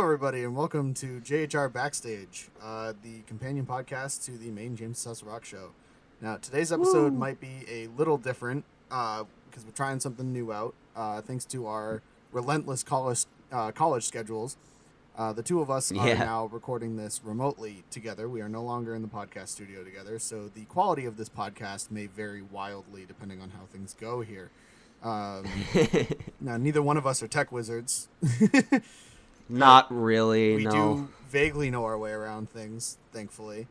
everybody, and welcome to JHR Backstage, the companion podcast to the main James Suss Rock show. Now, today's episode Woo. might be a little different because we're trying something new out, thanks to our relentless college schedules. The two of us are Yeah. now recording this remotely together. We are no longer in the podcast studio together, so the quality of this podcast may vary wildly depending on how things go here. Now, neither one of us are tech wizards. Not really, We no. do vaguely know our way around things, thankfully.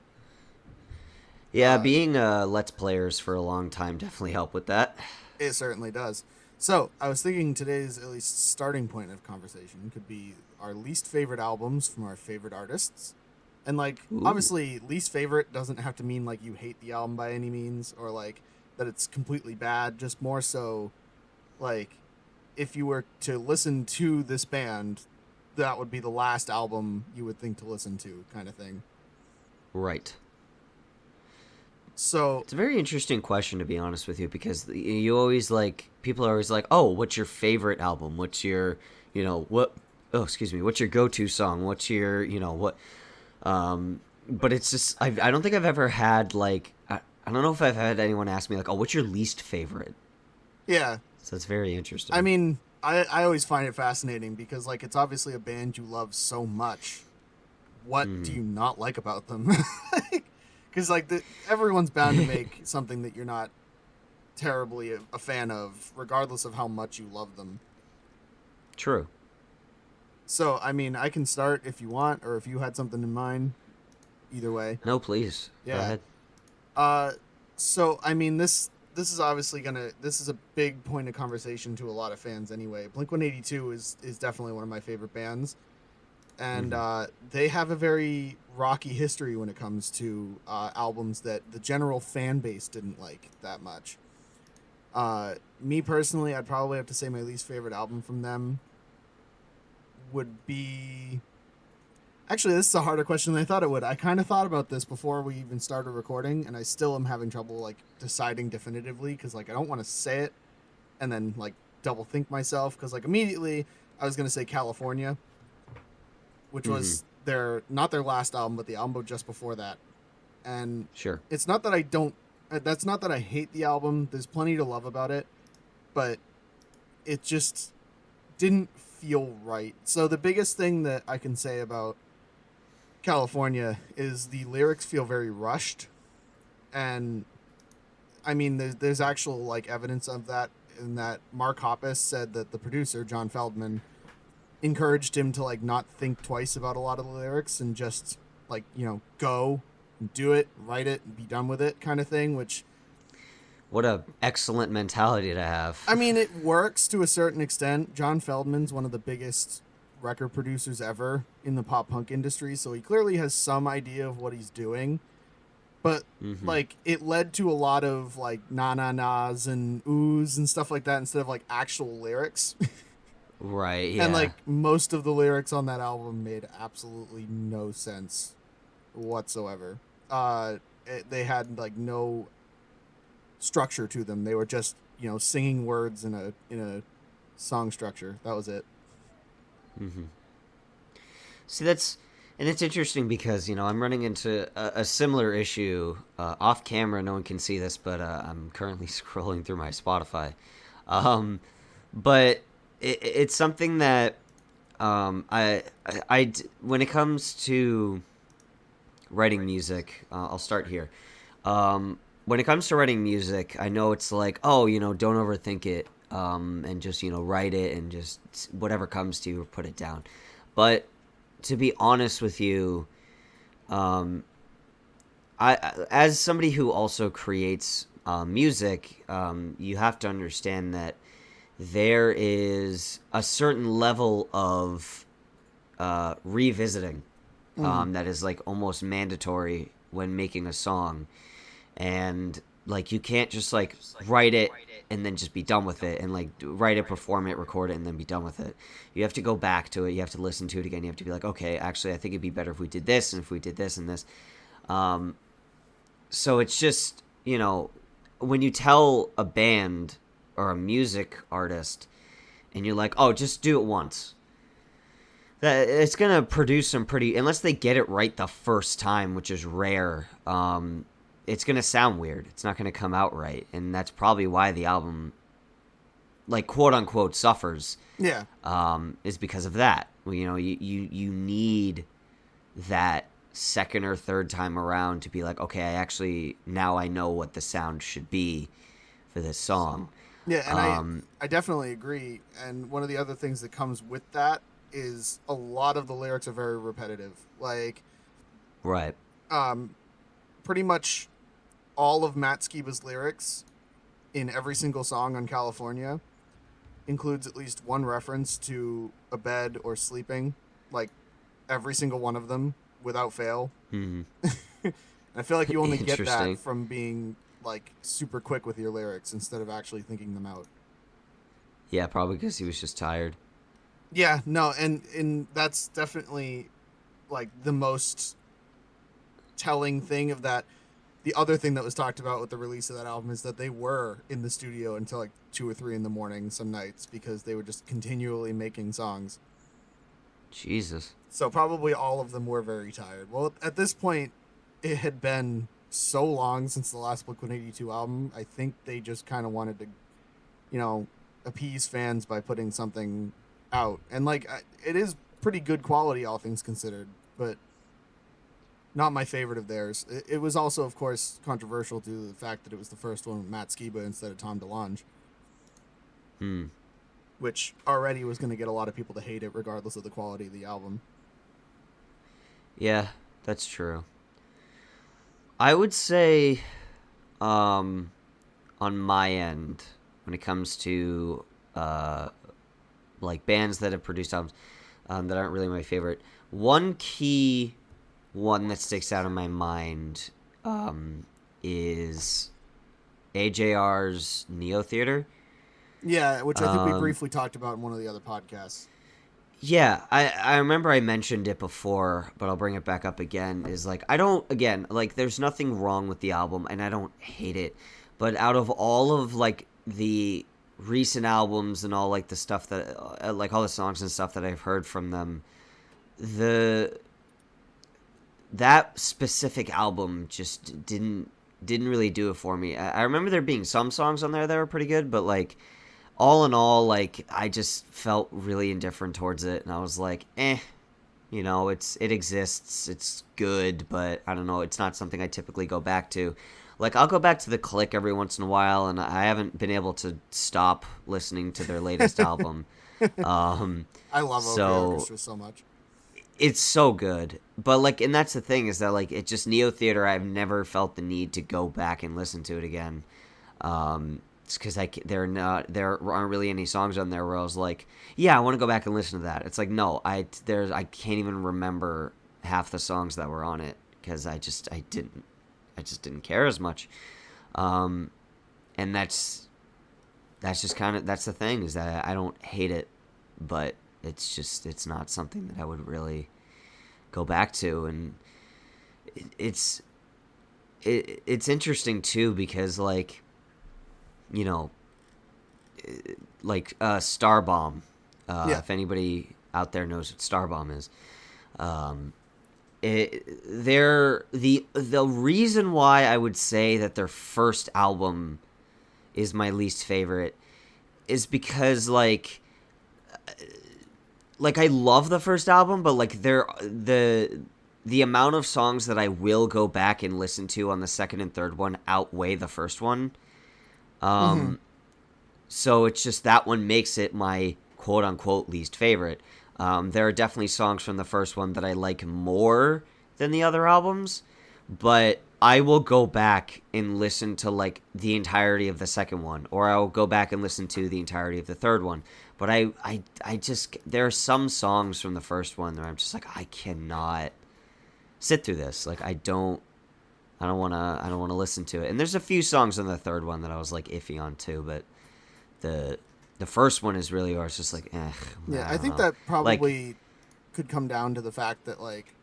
Yeah, being Let's Players for a long time definitely helped with that. It certainly does. So, I was thinking today's at least starting point of conversation could be our least favorite albums from our favorite artists. And, Ooh. obviously, least favorite doesn't have to mean, you hate the album by any means or, that it's completely bad. Just more so, if you were to listen to this band, that would be the last album you would think to listen to, kind of thing. Right. So, It's a very interesting question, to be honest with you, because you always, people are always like, oh, what's your favorite album? What's your, what's your go-to song? What's your, what, but it's just, I don't think I've ever had, I don't know if I've had anyone ask me, oh, what's your least favorite? yeah. So it's very interesting. I mean, I always find it fascinating because, it's obviously a band you love so much. What do you not like about them? Because, everyone's bound to make something that you're not terribly a fan of, regardless of how much you love them. True. So, I mean, I can start if you want, or if you had something in mind. Either way. No, please. Yeah. Go ahead. So, I mean, this is obviously this is a big point of conversation to a lot of fans anyway. Blink-182 is definitely one of my favorite bands. And they have a very rocky history when it comes to albums that the general fan base didn't like that much. Me personally, I'd probably have to say my least favorite album from them would be... Actually, this is a harder question than I thought it would. I kind of thought about this before we even started recording, and I still am having trouble, deciding definitively, because, I don't want to say it and then, double think myself, because, immediately I was going to say California, which was not their last album, but the album just before that. And Sure. it's not that that's not that I hate the album. There's plenty to love about it, but it just didn't feel right. So the biggest thing that I can say about California is the lyrics feel very rushed, and I mean there's actual evidence of that in that Mark Hoppus said that the producer John Feldman encouraged him to not think twice about a lot of the lyrics and just go and do it, write it, and be done with it, kind of thing. Which, What a excellent mentality to have. I mean, it works to a certain extent. John Feldman's one of the biggest record producers ever in the pop punk industry, so he clearly has some idea of what he's doing. But it led to a lot of na-na-nas and oohs and stuff like that instead of actual lyrics. Right, yeah. And most of the lyrics on that album made absolutely no sense whatsoever. They had no structure to them. They were just singing words in a song structure. That was it. See, and it's interesting because, I'm running into a similar issue off camera. No one can see this, but I'm currently scrolling through my Spotify. But it's something that I when it comes to writing music, I'll start here. When it comes to writing music, I know it's don't overthink it, and just, write it and just whatever comes to you, put it down. But to be honest with you, I as somebody who also creates music, you have to understand that there is a certain level of revisiting that is almost mandatory when making a song. And you can't just write it and then just be done with it, and write it, perform it, record it, and then be done with it. You have to go back to it. You have to listen to it again. You have to be okay, actually, I think it'd be better if we did this, and if we did this and this. So it's just, when you tell a band or a music artist, and you're oh, just do it once. that it's gonna produce some pretty, unless they get it right the first time, which is rare. It's gonna sound weird. It's not gonna come out right, and that's probably why the album, like, quote unquote, suffers. Yeah. Is because of that. You need that second or third time around to be like, okay, now I know what the sound should be for this song. Yeah, and I definitely agree. And one of the other things that comes with that is a lot of the lyrics are very repetitive. Like, Right. pretty much all of Matt Skiba's lyrics in every single song on California includes at least one reference to a bed or sleeping. Like, every single one of them, without fail. Hmm. I feel like you only get Interesting. that from being, like, super quick with your lyrics instead of actually thinking them out. Yeah, probably because he was just tired. Yeah, no, and that's definitely, like, the most telling thing of that. The other thing that was talked about with the release of that album is that they were in the studio until like 2 or 3 in the morning some nights because they were just continually making songs. Jesus. So probably all of them were very tired. Well, at this point, it had been so long since the last Blink-182 album. I think they just kind of wanted to, appease fans by putting something out. And, like, it is pretty good quality, all things considered, but not my favorite of theirs. It was also, of course, controversial due to the fact that it was the first one with Matt Skiba instead of Tom DeLonge. Which already was going to get a lot of people to hate it regardless of the quality of the album. Yeah, that's true. I would say, on my end, when it comes to, like, bands that have produced albums that aren't really my favorite, one key one that sticks out in my mind is AJR's Neo Theater. Yeah, which I think we briefly talked about in one of the other podcasts. Yeah, I remember I mentioned it before, but I'll bring it back up again, is like, there's nothing wrong with the album, and I don't hate it, but out of all of, like, the recent albums and all, like, the stuff that, like, all the songs and stuff that I've heard from them, that specific album just didn't really do it for me. I remember there being some songs on there that were pretty good, but, like, all in all, like, I just felt really indifferent towards it, and I was like, it exists, it's good, but I don't know, it's not something I typically go back to. Like, I'll go back to The Click every once in a while, and I haven't been able to stop listening to their latest album. I love OK Orchestra so much. It's so good, but, like, and that's the thing, is that, like, it just, Neo Theater, I've never felt the need to go back and listen to it again. It's because there aren't really any songs on there where I was like, yeah, I want to go back and listen to that. It's like, no, I can't even remember half the songs that were on it because I just didn't care as much. And that's just kind of, that's the thing, is that I don't hate it, but it's not something that I would really go back to. And it's interesting too, because, like, Starbomb. Yeah. If anybody out there knows what Starbomb is, the reason why I would say that their first album is my least favorite is because, like I love the first album, but, like, the amount of songs that I will go back and listen to on the second and third one outweigh the first one. So it's just that one makes it my quote unquote least favorite. There are definitely songs from the first one that I like more than the other albums, but I will go back and listen to, like, the entirety of the second one, or I'll go back and listen to the entirety of the third one. But I just, there are some songs from the first one where I'm just like, I cannot sit through this. Like, I don't want to listen to it. And there's a few songs on the third one that I was, like, iffy on too, but the first one is really where it's just like, Yeah, I think that probably could come down to the fact that, like,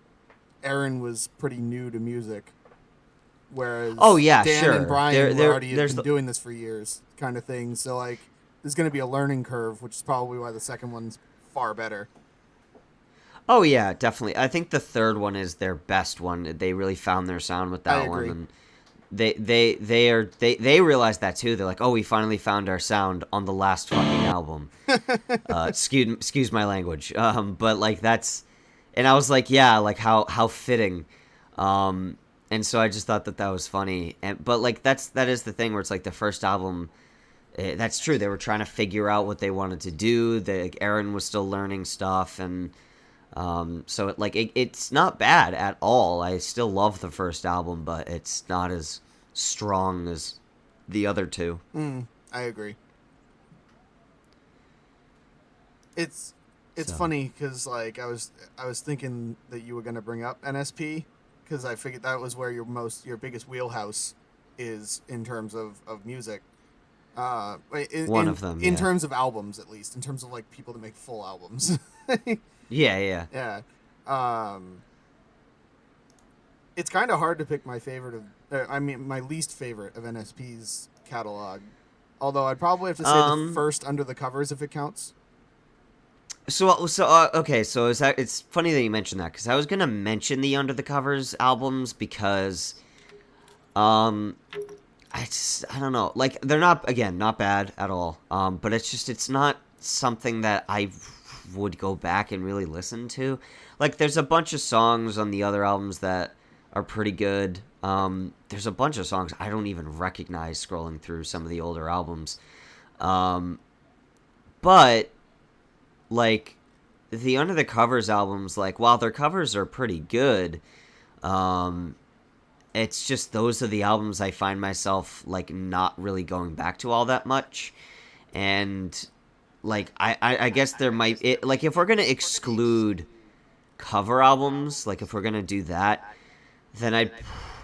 Aaron was pretty new to music, whereas Dan and Brian were already been doing this for years, kind of thing. So, like, there's going to be a learning curve, which is probably why the second one's far better. Oh yeah, definitely. I think the third one is their best one. They really found their sound with I that one, agree. and they realized that too. They're like, oh, we finally found our sound on the last fucking album. Excuse my language. But like that's, and I was like, yeah, like how fitting. And so I just thought that was funny. And but like that is the thing where it's like the first album. That's true. They were trying to figure out what they wanted to do. Like, Aaron was still learning stuff, and so it's not bad at all. I still love the first album, but it's not as strong as the other two. I agree. It's So, funny because like I was thinking that you were gonna bring up NSP because I figured that was where your biggest wheelhouse is in terms of music. In, one of them, in yeah. terms of albums, at least in terms of like people that make full albums. Yeah, yeah. Yeah. Um, it's kind of hard to pick my favorite of. I mean, my least favorite of NSP's catalog. Although I'd probably have to say the Um, first Under the Covers if it counts. okay, so it's funny that you mentioned that because I was gonna mention the Under the Covers albums because, um, I don't know, like they're not bad at all. But it's not something that I would go back and really listen to. Like, there's a bunch of songs on the other albums that are pretty good. There's a bunch of songs I don't even recognize scrolling through some of the older albums. Um, but like the Under the Covers albums, like while their covers are pretty good, um, it's just those are the albums I find myself like not really going back to all that much, and like I guess there might like if we're gonna exclude cover albums, like if we're gonna do that, then I'd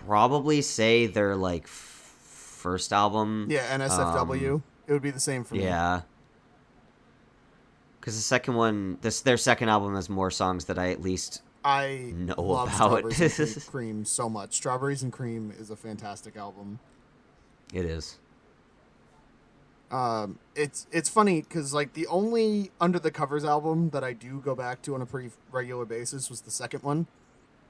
probably say their like first album. Yeah, NSFW. It would be the same for me. Yeah, because the second one, their second album has more songs that I at least I know love about. Strawberries and Cream so much. Strawberries and Cream is a fantastic album. It is. It's funny because like the only Under the Covers album that I do go back to on a pretty regular basis was the second one.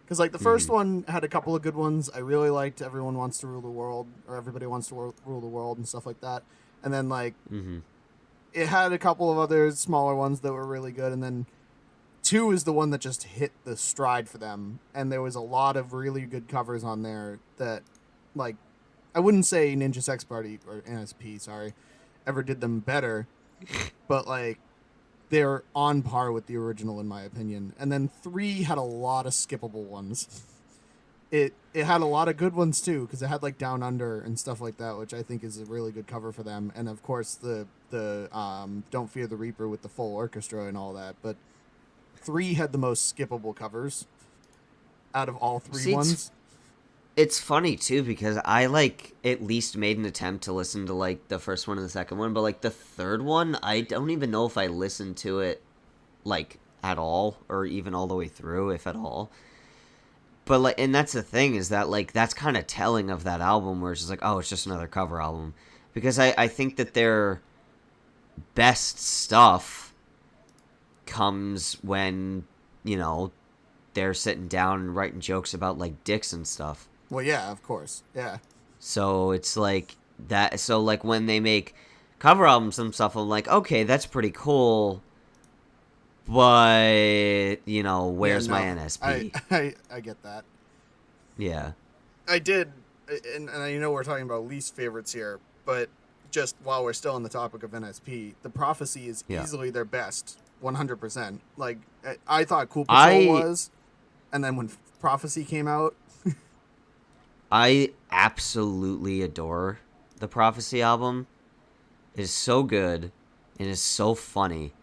Because like the first one had a couple of good ones. I really liked Everyone Wants to Rule the World or Everybody Wants to Rule the World and stuff like that. And then like it had a couple of other smaller ones that were really good. And then 2 is the one that just hit the stride for them. And there was a lot of really good covers on there that like I wouldn't say Ninja Sex Party or NSP, sorry, ever did them better, but like they're on par with the original in my opinion. And then 3 had a lot of skippable ones. It had a lot of good ones too because it had like Down Under and stuff like that, which I think is a really good cover for them. And of course the Don't Fear the Reaper with the full orchestra and all that. But 3 had the most skippable covers out of all 3 See, ones. it's funny too because I like at least made an attempt to listen to like the first one and the second one, but like the third one, I don't even know if I listened to it like at all or even all the way through, if at all. But like, and that's the thing is that like that's kind of telling of that album where it's just like, oh, it's just another cover album, because I think that their best stuff comes when they're sitting down and writing jokes about like dicks and stuff. Well, yeah, of course. Yeah. So it's like that. So like when they make cover albums and stuff, I'm like, okay, that's pretty cool. But where's my NSP? I get that. Yeah. I did, and I know we're talking about least favorites here, but just while we're still on the topic of NSP, The Prophecy is easily their best, 100%. Like I thought Cool Patrol was, and then when Prophecy came out, I absolutely adore the Prophecy album. It is so good. It is so funny,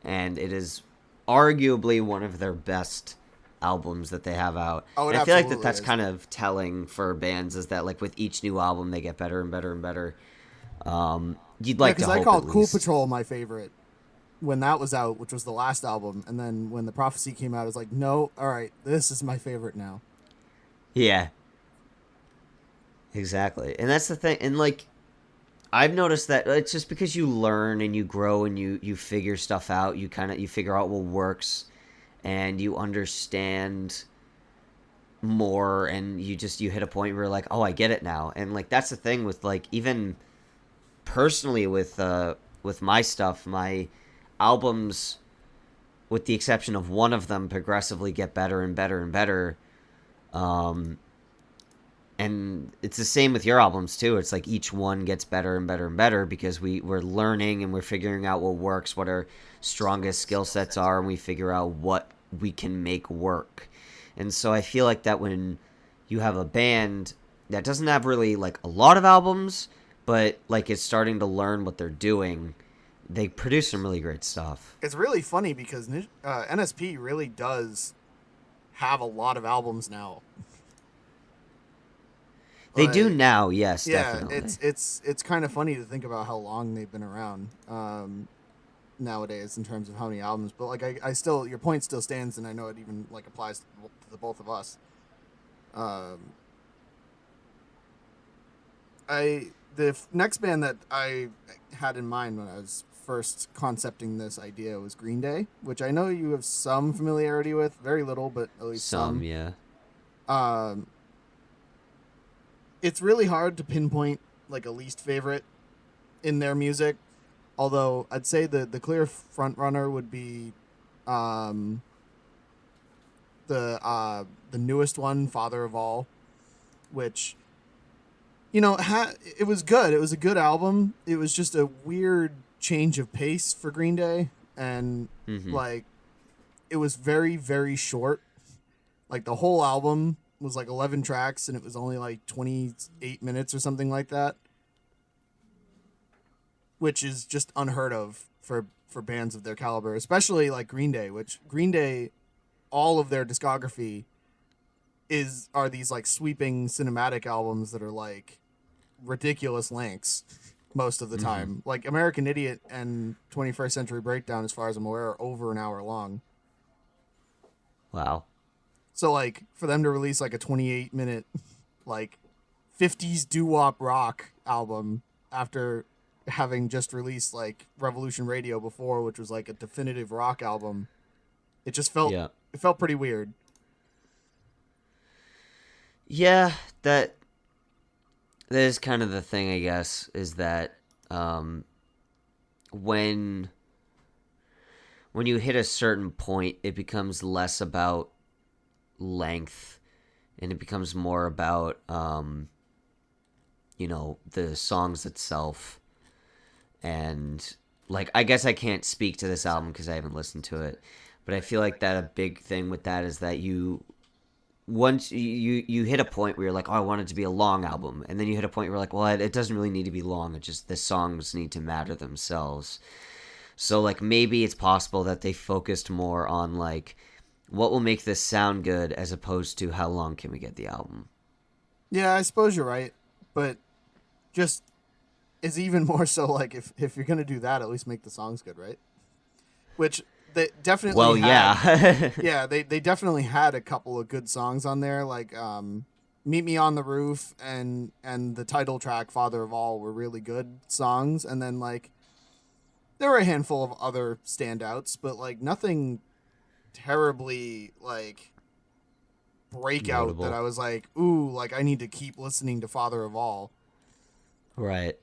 and it is arguably one of their best albums that they have out. Oh, and I feel like that's is. kind of telling for bands is that like with each new album they get better and better and better. You'd like to hope I called at Cool least. Patrol my favorite when that was out, which was the last album, and then when The Prophecy came out, I was like, no, all right, this is my favorite now. Yeah. Exactly. And that's the thing. And like I've noticed that it's just because you learn and you grow and you figure stuff out, you figure out what works and you understand more, and you hit a point where you're like, oh, I get it now. And like that's the thing with like even personally with my stuff, my albums, with the exception of one of them, progressively get better and better and better. Um, and it's the same with your albums too. It's like each one gets better and better and better because we're learning and we're figuring out what works, what our strongest skill sets are, and we figure out what we can make work. And so I feel like that when you have a band that doesn't have really like a lot of albums, but like is starting to learn what they're doing, they produce some really great stuff. It's really funny because NSP really does have a lot of albums now. They do Like, now, yes, yeah, definitely. it's kind of funny to think about how long they've been around nowadays in terms of how many albums. But like I still, your point still stands, and I know it even like applies to the both of us. Um, next band that I had in mind when I was first concepting this idea was Green Day, which I know you have some familiarity with, very little, but at least Some, some. yeah. Um, it's really hard to pinpoint like a least favorite in their music. Although I'd say the clear front runner would be um, the newest one, Father of All, which it was good. It was a good album. It was just a weird change of pace for Green Day, and Mm-hmm. like it was very very short. Like the whole album was like 11 tracks, and it was only like 28 minutes or something like that, which is just unheard of for bands of their caliber, especially like Green Day. Which Green Day, all of their discography are these like sweeping cinematic albums that are like ridiculous lengths most of the Mm-hmm. time. Like American Idiot and 21st Century Breakdown, as far as I'm aware, are over an hour long. Wow. So like for them to release like a 28-minute like 50s doo-wop rock album after having just released like Revolution Radio before, which was like a definitive rock album, it just felt Yeah. it felt pretty weird. Yeah, that is kind of the thing, I guess, is that um, when you hit a certain point, it becomes less about length, and it becomes more about the songs itself. And like, I guess I can't speak to this album because I haven't listened to it, but I feel like that a big thing with that is that once you hit a point where you're like, oh, I want it to be a long album, and then you hit a point where you're like, well, it doesn't really need to be long. It just the songs need to matter themselves. So like maybe it's possible that they focused more on like what will make this sound good as opposed to how long can we get the album. Yeah, I suppose you're right, but just is even more so like if you're gonna do that, at least make the songs good, right? Which they definitely Well, had. yeah. Yeah, they definitely had a couple of good songs on there, like "Meet Me on the Roof" and the title track "Father of All" were really good songs, and then like there were a handful of other standouts, but like nothing terribly like breakout that Notable. I was like, ooh, like I need to keep listening to "Father of All." Right.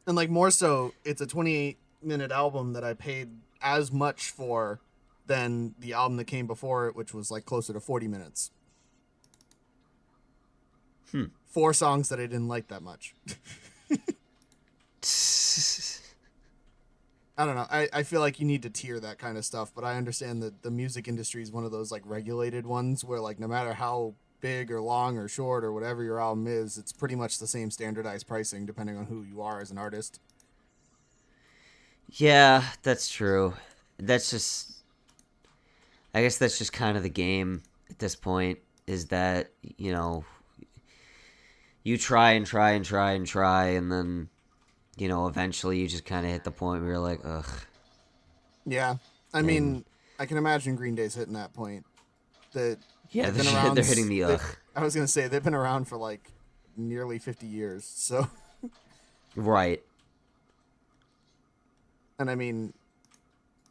And like more so, it's a 28-minute album that I paid as much for than the album that came before it, which was like closer to 40 minutes. Hmm. 4 songs that I didn't like that much. I don't know. I feel like you need to tier that kind of stuff, but I understand that the music industry is one of those like regulated ones where like no matter how big or long or short or whatever your album is, it's pretty much the same standardized pricing depending on who you are as an artist. Yeah, that's true. That's just, I guess that's just kind of the game at this point, is that, you try and try and try and try, and then, eventually you just kind of hit the point where you're like, ugh. Yeah. I And mean, I can imagine Green Day's hitting that point. That yeah, they've been around. they're hitting the ugh. I was gonna say they've been around for like nearly 50 years. So, Right. and I mean,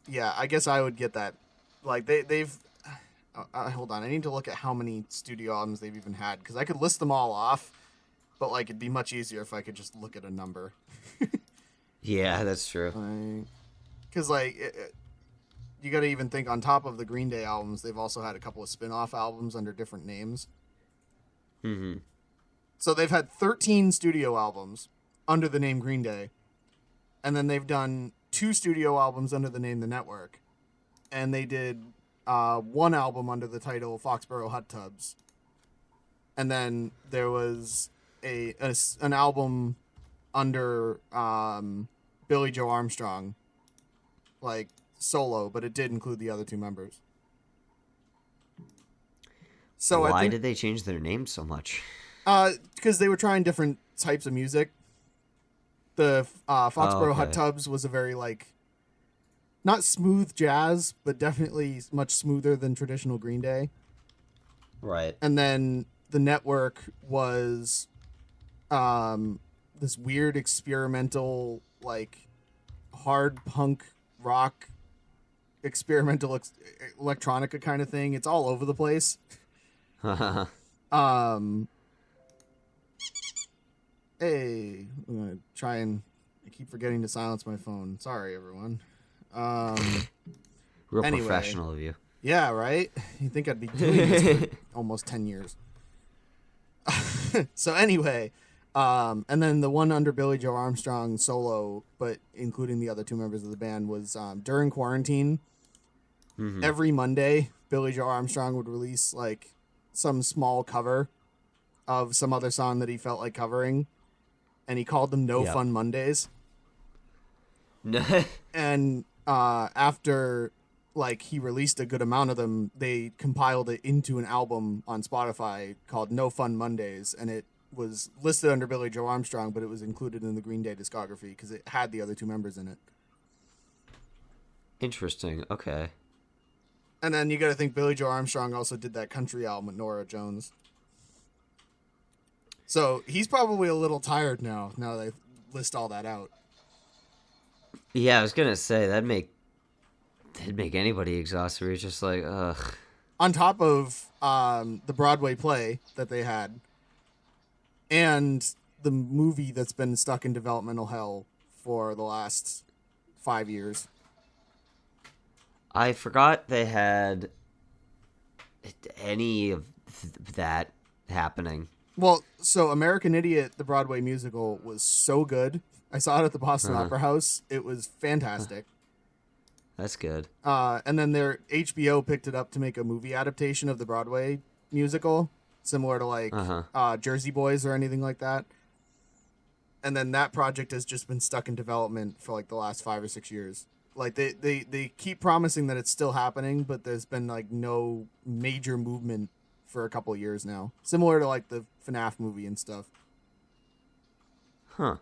yeah, I guess I would get that like they've. Hold on, I need to look at how many studio albums they've even had because I could list them all off, but like it'd be much easier if I could just look at a number. Yeah, that's true. Because like you got to even think on top of the Green Day albums, they've also had a couple of spin-off albums under different names. Mm-hmm. So they've had 13 studio albums under the name Green Day, and then they've done 2 studio albums under the name The Network, and they did 1 album under the title Foxborough Hot Tubs, and then there was an album under Billy Joe Armstrong, like solo, but it did include the other 2 members. So why did they change their name so much? Because they were trying different types of music. The Foxborough Hot Tubs was a very like, not smooth jazz, but definitely much smoother than traditional Green Day. Right. And then the Network was this weird experimental, like, hard punk rock experimental electronica kind of thing. It's all over the place. Hey, I'm gonna try and I keep forgetting to silence my phone. Sorry, everyone. Real anyway, professional of you. Yeah, right? You'd think I'd be doing this for almost 10 years. So anyway, and then the one under Billy Joe Armstrong solo, but including the other 2 members of the band, was during quarantine. Mm-hmm. Every Monday, Billy Joe Armstrong would release like some small cover of some other song that he felt like covering, and he called them No Fun Mondays. And after like he released a good amount of them, they compiled it into an album on Spotify called No Fun Mondays, and it was listed under Billy Joe Armstrong, but it was included in the Green Day discography because it had the other 2 members in it. Interesting. Okay. And then you got to think Billy Joe Armstrong also did that country album with Norah Jones. So he's probably a little tired now they list all that out. Yeah, I was gonna say that'd make anybody exhausted. We're just like, ugh. On top of the Broadway play that they had, and the movie that's been stuck in developmental hell for the last 5 years. I forgot they had any of that happening. Well, so American Idiot, the Broadway musical, was so good. I saw it at the Boston Opera House. It was fantastic. That's good. And then their HBO picked it up to make a movie adaptation of the Broadway musical, similar to like Jersey Boys or anything like that. And then that project has just been stuck in development for like the last 5 or 6 years. Like they keep promising that it's still happening, but there's been like no major movement for a couple of years now. Similar to like the FNAF movie and stuff. Huh.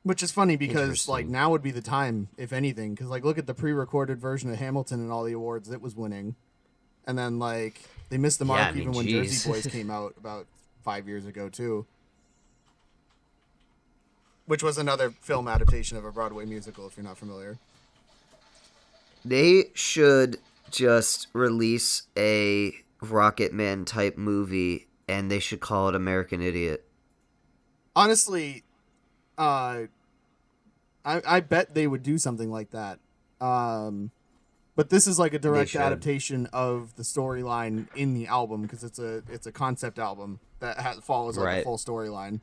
Which is funny because like now would be the time, if anything, because like look at the pre-recorded version of Hamilton and all the awards it was winning, and then like they missed the mark even when Jersey Boys came out about 5 years ago too, which was another film adaptation of a Broadway musical. If you're not familiar, they should just release a Rocket Man type movie, and they should call it American Idiot. Honestly, I bet they would do something like that. But this is like a direct adaptation of the storyline in the album because it's a concept album that follows like a full storyline.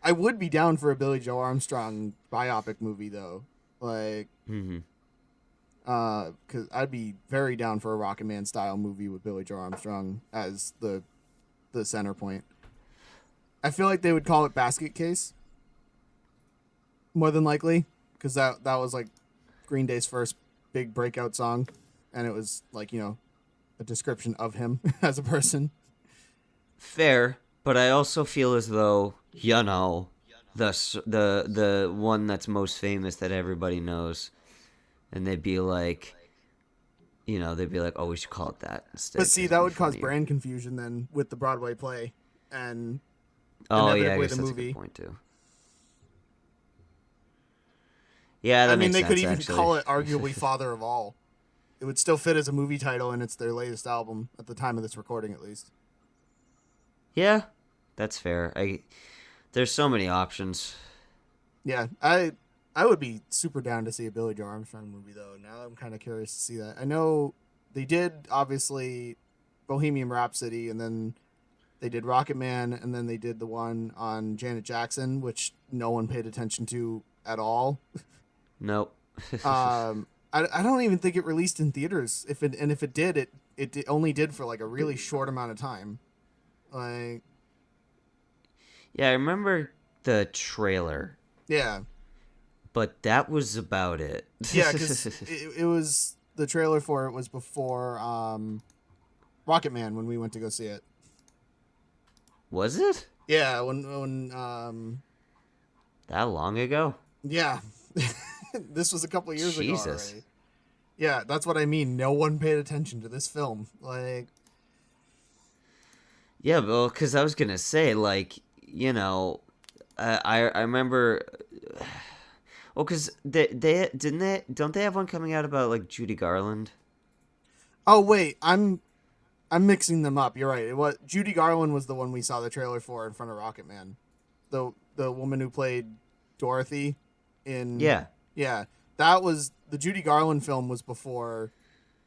I would be down for a Billy Joe Armstrong biopic movie though, like, because I'd be very down for a Rocket Man style movie with Billy Joe Armstrong as the center point. I feel like they would call it Basket Case. More than likely, because that was like Green Day's first big breakout song, and it was like, you know, a description of him as a person. Fair, but I also feel as though, you know, the one that's most famous that everybody knows, and they'd be like, oh, we should call it that instead. But see, that would cause brand confusion then with the Broadway play and I guess the that's movie. a good point too. Yeah, that I mean, makes they sense, could even actually. call it arguably Father of All. It would still fit as a movie title, and it's their latest album at the time of this recording, at least. Yeah, that's fair. There's so many options. Yeah, I would be super down to see a Billy Joe Armstrong movie, though. Now I'm kind of curious to see that. I know they did, obviously, Bohemian Rhapsody, and then they did Rocket Man, and then they did the one on Janet Jackson, which no one paid attention to at all. Nope. I don't even think it released in theaters. If it did, it only did for like a really short amount of time. Like, Yeah, I remember the trailer, yeah, but that was about it. yeah, because it was the trailer for it was before Rocket Man when we went to go see it. Was it? Yeah, when That long ago? yeah, this was a couple of years ago Jesus. already. Yeah, that's what I mean. No one paid attention to this film. Like, Yeah, well, because I was gonna say, like, I remember. Well, because don't they have one coming out about like Judy Garland? oh wait, I'm mixing them up. You're right. It was Judy Garland was the one we saw the trailer for in front of Rocket Man. The woman who played Dorothy in Yeah. yeah, that was the Judy Garland film was before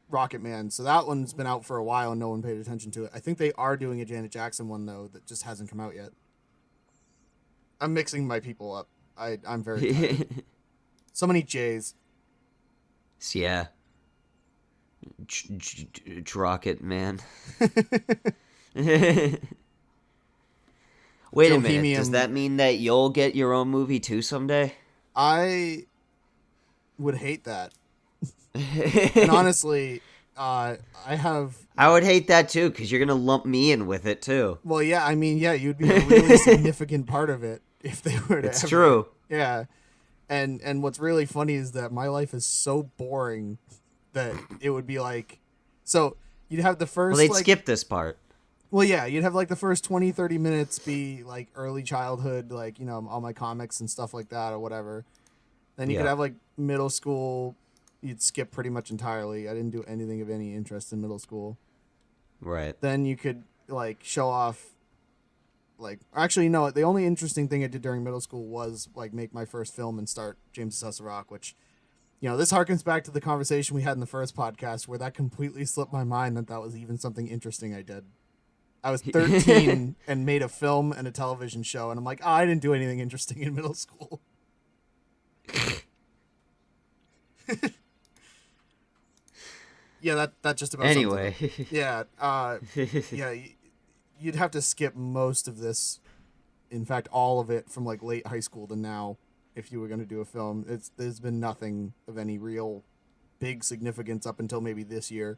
Rocket Man. So that one's been out for a while and no one paid attention to it. I think they are doing a Janet Jackson one though that just hasn't come out yet. I'm mixing my people up. I'm very tired. So many J's. Yeah. Rocket Man. Wait a minute. Does Bohemian- that mean that you'll get your own movie too someday? I would hate that. And honestly, I have. I would hate that too, because you're gonna lump me in with it too. Well, yeah, I mean, yeah, you'd be a really significant part of it if they were to. It's ever, true. Yeah, and what's really funny is that my life is so boring that it would be like, so you'd have the first. Well, they'd like, skip this part. Well, yeah, you'd have like the first 20, 30 minutes be like early childhood, like, all my comics and stuff like that or whatever. Then you could Yeah. have like middle school. You'd skip pretty much entirely. I didn't do anything of any interest in middle school. Right. Then you could like show off. Like, actually, no, the only interesting thing I did during middle school was like make my first film and start James Assess Rock, which, this harkens back to the conversation we had in the first podcast where that completely slipped my mind that was even something interesting I did. I was 13 and made a film and a television show, and I'm like, I didn't do anything interesting in middle school. Yeah, that just about sums it Anyway. up. Yeah, yeah, you'd have to skip most of this. In fact, all of it from like late high school to now, if you were going to do a film. There's been nothing of any real big significance up until maybe this year.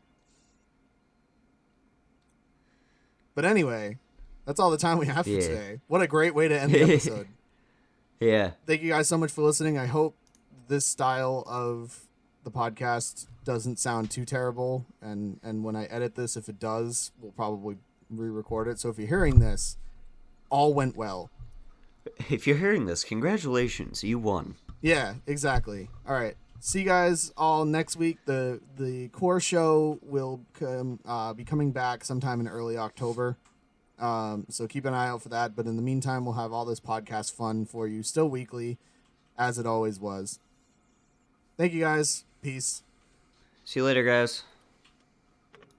But anyway, that's all the time we have for today. What a great way to end the episode. Yeah. Thank you guys so much for listening. I hope this style of the podcast doesn't sound too terrible. And when I edit this, if it does, we'll probably re-record it. So if you're hearing this, all went well. If you're hearing this, congratulations, you won. Yeah, exactly. All right. See you guys all next week. The core show will be coming back sometime in early October. So keep an eye out for that. But in the meantime, we'll have all this podcast fun for you still weekly, as it always was. Thank you guys. Peace. See you later, guys.